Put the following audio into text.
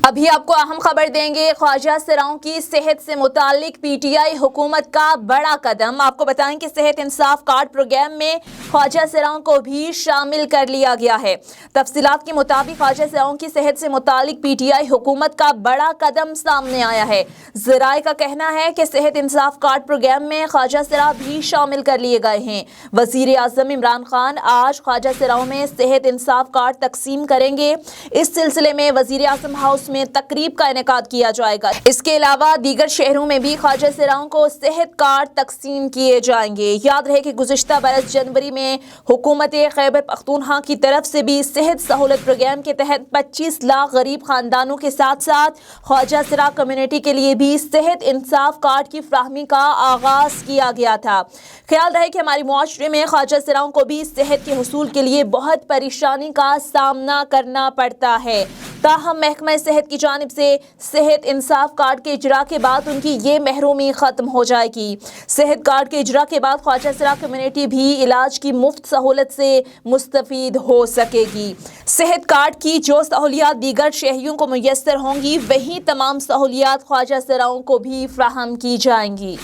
ابھی آپ کو اہم خبر دیں گے، خواجہ سراؤں کی صحت سے متعلق پی ٹی آئی حکومت کا بڑا قدم۔ آپ کو بتائیں کہ صحت انصاف کارڈ پروگرام میں خواجہ سراؤں کو بھی شامل کر لیا گیا ہے۔ تفصیلات کے مطابق خواجہ سراؤں کی صحت سے متعلق پی ٹی آئی حکومت کا بڑا قدم سامنے آیا ہے۔ ذرائع کا کہنا ہے کہ صحت انصاف کارڈ پروگرام میں خواجہ سراؤں بھی شامل کر لیے گئے ہیں۔ وزیر اعظم عمران خان آج خواجہ سراؤں میں صحت انصاف کارڈ تقسیم کریں گے۔ اس سلسلے میں وزیر اعظم ہاؤس میں تقریب کا انعقاد کیا جائے گا۔ اس کے علاوہ دیگر شہروں میں بھی خواجہ سراؤں کو صحت کارڈ تقسیم کیے جائیں گے۔ یاد رہے کہ گزشتہ برس جنوری میں حکومت خیبر پختونخوا کی طرف سے بھی صحت سہولت پروگرام کے تحت 25 لاکھ غریب خاندانوں کے ساتھ ساتھ خواجہ سراؤں کمیونٹی کے لیے بھی صحت انصاف کارڈ کی فراہمی کا آغاز کیا گیا تھا۔ خیال رہے کہ ہمارے معاشرے میں خواجہ سراؤں کو بھی صحت کے حصول کے لیے بہت پریشانی کا سامنا کرنا پڑتا ہے، تاہم محکمہ صحت کی جانب سے صحت انصاف کارڈ کے اجرا کے بعد ان کی یہ محرومی ختم ہو جائے گی۔ صحت کارڈ کے اجرا کے بعد خواجہ سراؤں کمیونٹی بھی علاج کی مفت سہولت سے مستفید ہو سکے گی۔ صحت کارڈ کی جو سہولیات دیگر شہریوں کو میسر ہوں گی، وہی تمام سہولیات خواجہ سراؤں کو بھی فراہم کی جائیں گی۔